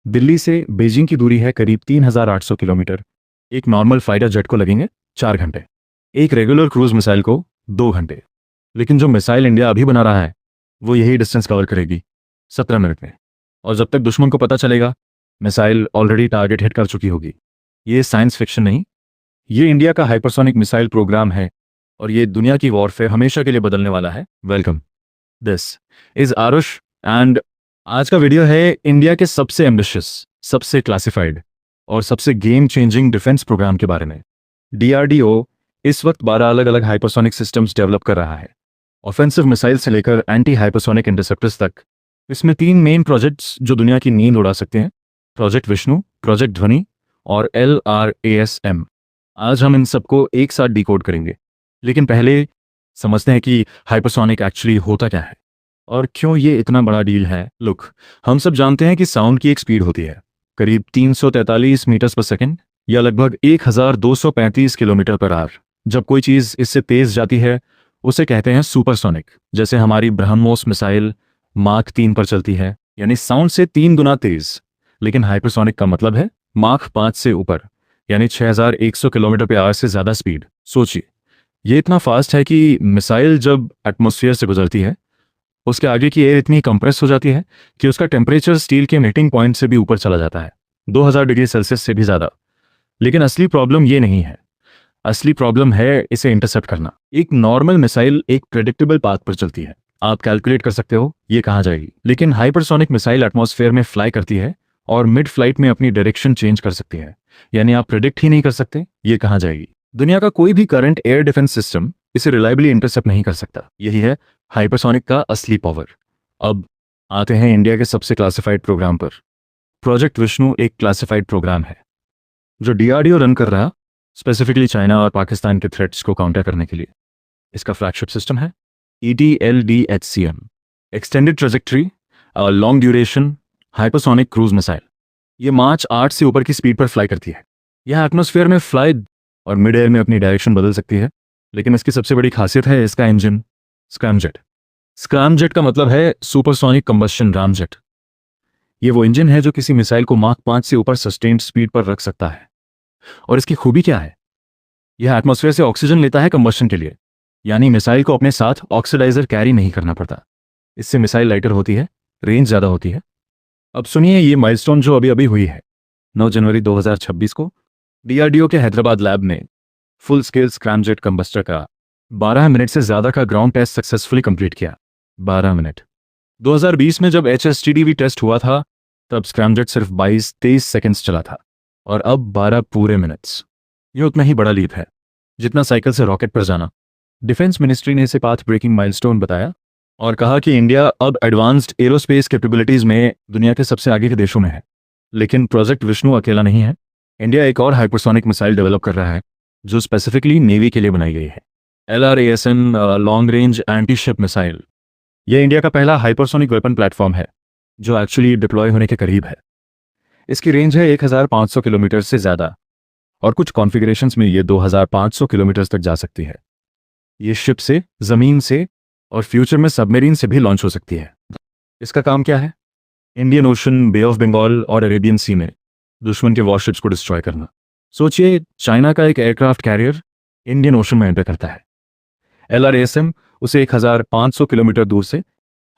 दिल्ली से बीजिंग की दूरी है करीब 3,800 किलोमीटर। एक नॉर्मल फाइटर जेट को लगेंगे 4 घंटे, एक रेगुलर क्रूज मिसाइल को 2 घंटे। लेकिन जो मिसाइल इंडिया अभी बना रहा है वो यही डिस्टेंस कवर करेगी 17 मिनट में। और जब तक दुश्मन को पता चलेगा मिसाइल ऑलरेडी टारगेट हिट कर चुकी होगी। ये साइंस फिक्शन नहीं, ये इंडिया का हाइपरसोनिक मिसाइल प्रोग्राम है और ये दुनिया की वॉरफेयर हमेशा के लिए बदलने वाला है। Welcome, this is Aarush and आज का वीडियो है इंडिया के सबसे एम्बिशियस, सबसे क्लासिफाइड और सबसे गेम चेंजिंग डिफेंस प्रोग्राम के बारे में। डीआरडीओ इस वक्त 12 अलग अलग हाइपरसोनिक सिस्टम्स डेवलप कर रहा है, ऑफेंसिव मिसाइल से लेकर एंटी हाइपरसोनिक इंटरसेप्टर्स तक। इसमें 3 मेन प्रोजेक्ट्स जो दुनिया की नींद उड़ा सकते हैं, प्रोजेक्ट विष्णु, प्रोजेक्ट ध्वनि और LRASM। आज हम इन सबको एक साथ डिकोड करेंगे, लेकिन पहले समझते हैं कि हाइपरसोनिक एक्चुअली होता क्या है और क्यों ये इतना बड़ा डील है। लुक, हम सब जानते हैं कि साउंड की एक स्पीड होती है करीब 343 मीटर्स पर सेकेंड या लगभग 1235 किलोमीटर पर आवर। जब कोई चीज़ इससे तेज जाती है उसे कहते हैं सुपरसोनिक। जैसे हमारी ब्रह्मोस मिसाइल माख 3 पर चलती है, यानी साउंड से 3 गुना तेज। लेकिन हाइपरसोनिक का मतलब है माख 5 से ऊपर, यानी 6100 किलोमीटर पर आवर से ज़्यादा स्पीड। सोचिए, ये इतना फास्ट है कि मिसाइल जब एटमॉस्फेयर से गुजरती है उसके आगे की एयर इतनी कंप्रेस हो जाती है कि उसका टेम्परेचर स्टील के मेल्टिंग पॉइंट से भी ऊपर चला जाता है, 2000 डिग्री सेल्सियस से भी ज़्यादा। लेकिन असली प्रॉब्लम ये नहीं है, असली प्रॉब्लम है इसे इंटरसेप्ट करना। एक नॉर्मल मिसाइल एक प्रेडिक्टेबल पाथ पर चलती है, आप कैलकुलेट कर सकते हो ये कहाँ जाएगी। लेकिन हाइपरसोनिक मिसाइल एटमॉस्फेयर में फ्लाई करती है और मिड फ्लाइट में अपनी डायरेक्शन चेंज कर सकती है, यानी आप प्रेडिक्ट ही नहीं कर सकते ये कहाँ जाएगी। दुनिया का कोई भी करंट एयर डिफेंस सिस्टम इसे रिलायबली इंटरसेप्ट नहीं कर सकता। यही है हाइपरसोनिक का असली पावर। अब आते हैं इंडिया के सबसे क्लासिफाइड प्रोग्राम पर। प्रोजेक्ट विष्णु एक क्लासिफाइड प्रोग्राम है जो डीआरडीओ रन कर रहा, स्पेसिफिकली चाइना और पाकिस्तान के थ्रेट्स को काउंटर करने के लिए। इसका फ्लैगशिप सिस्टम है ETLDHCM, extended trajectory long duration hypersonic cruise missile. ये मार्च 8 से ऊपर की स्पीड पर फ्लाई करती है। यह एटमॉस्फेयर में फ्लाई और मिड एयर में अपनी डायरेक्शन बदल सकती है। लेकिन इसकी सबसे बड़ी खासियत है इसका इंजन, स्क्रैमजेट। स्क्रैमजेट का मतलब है सुपरसोनिक कंबस्शन रामजेट। ये वो इंजन है जो किसी मिसाइल को माख 5 से ऊपर सस्टेन्ड स्पीड पर रख सकता है। और इसकी खूबी क्या है, यह एटमॉस्फेयर से ऑक्सीजन लेता है कंबस्शन के लिए, यानी मिसाइल को अपने साथ ऑक्सीडाइजर कैरी नहीं करना पड़ता। इससे मिसाइल लाइटर होती है, रेंज ज़्यादा होती है। अब सुनिए ये माइलस्टोन जो अभी अभी हुई है। 9 जनवरी 2026 को डीआरडीओ के हैदराबाद लैब ने फुल स्केल स्क्रैमजेट कंबस्टर का 12 मिनट से ज़्यादा का ग्राउंड टेस्ट सक्सेसफुली कंप्लीट किया। 12 मिनट। 2020 में जब HSTDV टेस्ट हुआ था तब स्क्रैमजेट सिर्फ 22-23 सेकेंड्स चला था और अब 12 पूरे मिनट्स। ये उतना ही बड़ा लीप है जितना साइकिल से रॉकेट पर जाना। डिफेंस मिनिस्ट्री ने इसे पाथ ब्रेकिंग माइलस्टोन बताया और कहा कि इंडिया अब एडवांस्ड एरोस्पेस कैपेबिलिटीज में दुनिया के सबसे आगे के देशों में है। लेकिन प्रोजेक्ट विष्णु अकेला नहीं है। इंडिया एक और हाइपरसोनिक मिसाइल डेवलप कर रहा है जो स्पेसिफिकली नेवी के लिए बनाई गई है, LRASM long range anti ship missile. यह इंडिया का पहला हाइपरसोनिक वेपन प्लेटफॉर्म है जो एक्चुअली डिप्लॉय होने के करीब है। इसकी रेंज है 1500 किलोमीटर से ज़्यादा और कुछ कॉन्फ़िगरेशंस में ये 2500 किलोमीटर तक जा सकती है। ये शिप से, ज़मीन से और फ्यूचर में सबमरीन से भी लॉन्च हो सकती है। इसका काम क्या है? Indian Ocean, Bay of Bengal और अरेबियन सी में दुश्मन के वॉरशिप्स को डिस्ट्रॉय करना। सोचिए, चाइना का एक एयरक्राफ्ट कैरियर इंडियन ओशन में एंटर करता है, LRASM उसे 1500 किलोमीटर दूर से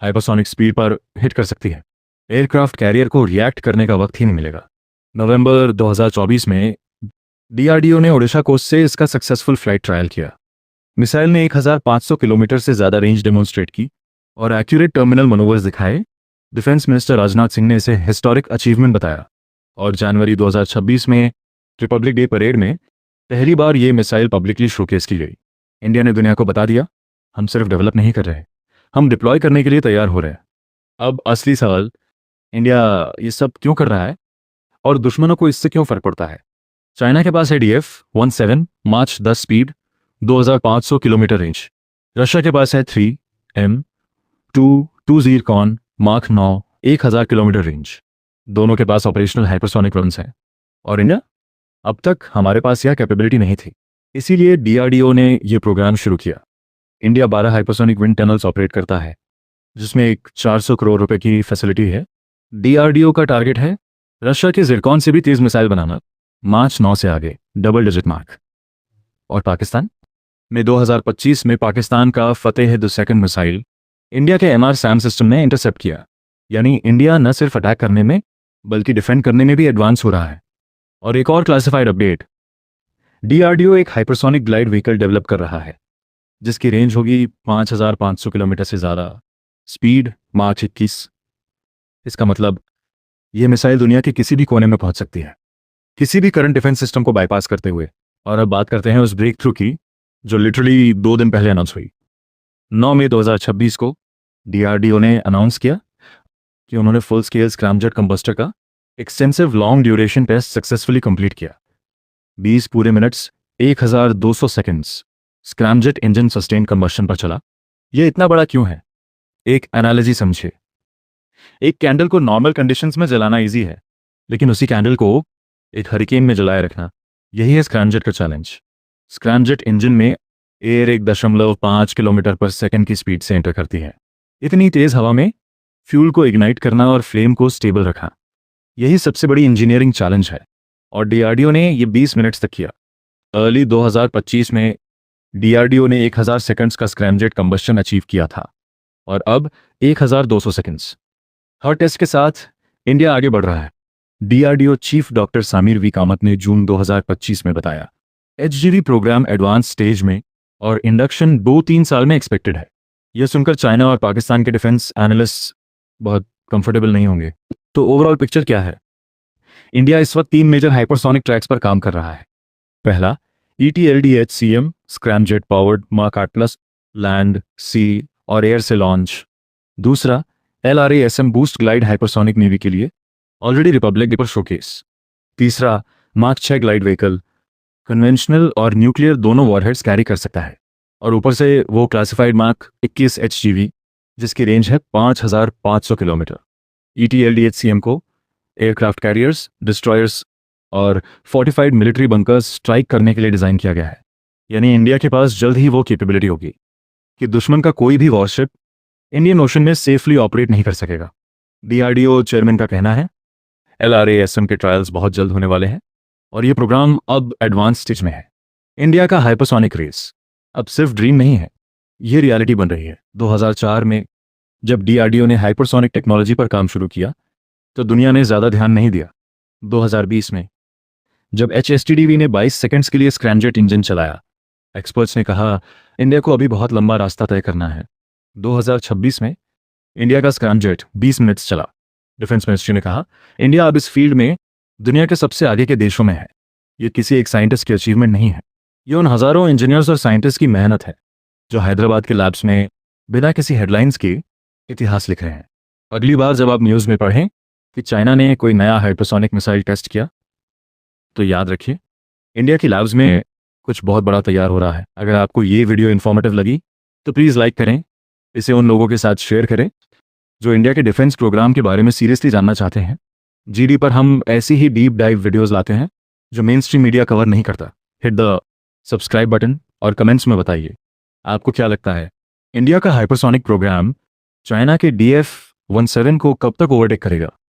हाइपरसोनिक स्पीड पर हिट कर सकती है। एयरक्राफ्ट कैरियर को रिएक्ट करने का वक्त ही नहीं मिलेगा। नवंबर 2024 में डीआरडीओ ने ओडिशा कोस्ट से इसका सक्सेसफुल फ्लाइट ट्रायल किया। मिसाइल ने 1500 किलोमीटर से ज़्यादा रेंज डेमोन्स्ट्रेट की और एक्यूरेट टर्मिनल मनोवर्स दिखाए। डिफेंस मिनिस्टर राजनाथ सिंह ने इसे हिस्टोरिक अचीवमेंट बताया और जनवरी 2026 में रिपब्लिक डे परेड में पहली बार ये मिसाइल पब्लिकली शोकेस की गई। इंडिया ने दुनिया को बता दिया, हम सिर्फ डेवलप नहीं कर रहे, हम डिप्लॉय करने के लिए तैयार हो रहे हैं। अब असली सवाल, इंडिया ये सब क्यों कर रहा है और दुश्मनों को इससे क्यों फर्क पड़ता है? चाइना के पास है DF-17 मार्च 10 स्पीड, 2500 किलोमीटर रेंज। रशिया के पास है 3M2 ज़ीरकॉन मार्क 9, 1000 किलोमीटर रेंज। दोनों के पास ऑपरेशनल हाइपरसोनिक वेपन्स हैं और इंडिया, अब तक हमारे पास यह कैपेबिलिटी नहीं थी। इसीलिए डीआरडीओ ने यह प्रोग्राम शुरू किया। India 12 hypersonic wind tunnels operate करता है जिसमें एक 400 करोड़ रुपए की फैसिलिटी है। डीआरडीओ का टारगेट है रशिया के जिरकॉन से भी तेज मिसाइल बनाना, मार्च 9 से आगे डबल डिजिट मार्क। और पाकिस्तान में 2025 में पाकिस्तान का फतेह द सेकंड मिसाइल इंडिया के एमआर सैम सिस्टम ने इंटरसेप्ट किया। यानी इंडिया न सिर्फ अटैक करने में बल्कि डिफेंड करने में भी एडवांस हो रहा है। और एक और क्लासिफाइड अपडेट, डीआरडीओ एक हाइपरसोनिक ग्लाइड व्हीकल डेवलप कर रहा है जिसकी रेंज होगी 5500 किलोमीटर से ज़्यादा, स्पीड मार्च 21। इसका मतलब यह मिसाइल दुनिया के किसी भी कोने में पहुंच सकती है, किसी भी करंट डिफेंस सिस्टम को बाईपास करते हुए। और अब बात करते हैं उस ब्रेक थ्रू की जो लिटरली 2 दिन पहले अनाउंस हुई। 9 मई 2026 को डीआरडीओ ने अनाउंस किया कि उन्होंने फुल स्केल स्क्रैमजेट कंबस्टर का extensive long duration test successfully complete किया। 20 पूरे minutes 1200 seconds scramjet engine sustain combustion पर चला। यह इतना बड़ा क्यों है? एक एनालॉजी समझिए। एक कैंडल को नॉर्मल कंडीशंस में जलाना इजी है, लेकिन उसी कैंडल को एक हरिकेन में जलाए रखना, यही है स्क्रैमजेट का चैलेंज। स्क्रैमजेट इंजन में एयर 1.5 किलोमीटर पर सेकंड की स्पीड से एंटर करती है। इतनी तेज हवा में फ्यूल को इग्नाइट करना और फ्लेम को स्टेबल रखना, यही सबसे बड़ी इंजीनियरिंग चैलेंज है। और डीआरडीओ ने यह 20 मिनट्स तक किया। अर्ली 2025 में डीआरडीओ ने 1000 सेकंड्स का स्क्रैमजेट कंबस्शन अचीव किया था और अब 1200 सेकंड्स। हर टेस्ट के साथ इंडिया आगे बढ़ रहा है। DRDO chief doctor Samir V Kamat ने जून 2025 में बताया, एचजीवी प्रोग्राम एडवांस स्टेज में और इंडक्शन 2-3 साल में एक्सपेक्टेड है। यह सुनकर चाइना और पाकिस्तान के डिफेंस एनालिस्ट बहुत कंफर्टेबल नहीं होंगे। तो ओवरऑल पिक्चर क्या है? इंडिया इस वक्त 3 मेजर हाइपरसोनिक ट्रैक्स पर काम कर रहा है। पहला, ETLDHCM scramjet powered mark 8+ land, sea और एयर से लॉन्च। दूसरा, LRASM boost glide hypersonic navy के लिए ऑलरेडी रिपब्लिक डे पर शोकेस। तीसरा, मार्क 6 ग्लाइड व्हीकल कन्वेंशनल और न्यूक्लियर दोनों वॉरहेड्स कैरी कर सकता है। और ऊपर से वो क्लासिफाइड मार्क 21 HGV जिसकी रेंज है 5500 किलोमीटर। ETLDHCM को एयरक्राफ्ट कैरियर्स, डिस्ट्रॉयर्स और फोर्टिफाइड मिलिट्री बंकर्स स्ट्राइक करने के लिए डिज़ाइन किया गया है। यानी इंडिया के पास जल्द ही वो कैपेबिलिटी होगी कि दुश्मन का कोई भी वॉरशिप इंडियन ओशन में सेफली ऑपरेट नहीं कर सकेगा। डीआरडीओ चेयरमैन का कहना है LRASM के ट्रायल्स बहुत जल्द होने वाले हैं और ये प्रोग्राम अब एडवांस स्टेज में है। इंडिया का हाइपरसोनिक रेस अब सिर्फ ड्रीम नहीं है, ये रियलिटी बन रही है। 2004 में जब डीआरडीओ ने हाइपरसोनिक टेक्नोलॉजी पर काम शुरू किया तो दुनिया ने ज़्यादा ध्यान नहीं दिया। 2020 में जब HSTDV ने 22 सेकंड्स के लिए स्क्रैमजेट इंजन चलाया, एक्सपर्ट्स ने कहा इंडिया को अभी बहुत लंबा रास्ता तय करना है। 2026 में इंडिया का स्क्रैमजेट 20 मिनट्स चला। डिफेंस मिनिस्ट्री ने कहा इंडिया अब इस फील्ड में दुनिया के सबसे आगे के देशों में है। ये किसी एक साइंटिस्ट की अचीवमेंट नहीं है, ये उन हज़ारों इंजीनियर्स और साइंटिस्ट की मेहनत है जो हैदराबाद के लैब्स में बिना किसी हेडलाइंस के इतिहास लिख रहे हैं। अगली बार जब आप न्यूज़ में पढ़ें कि चाइना ने कोई नया हाइपरसोनिक मिसाइल टेस्ट किया तो याद रखिए इंडिया की लैब्स में कुछ बहुत बड़ा तैयार हो रहा है। अगर आपको ये वीडियो इन्फॉर्मेटिव लगी तो प्लीज़ लाइक करें, इसे उन लोगों के साथ शेयर करें जो इंडिया के डिफेंस प्रोग्राम के बारे में सीरियसली जानना चाहते हैं। GD पर हम ऐसी ही डीप डाइव वीडियोस लाते हैं जो मेन स्ट्रीम मीडिया कवर नहीं करता। हिट द सब्सक्राइब बटन और कमेंट्स में बताइए आपको क्या लगता है इंडिया का हाइपरसोनिक प्रोग्राम चाइना के DF-17 को कब तक ओवरटेक करेगा।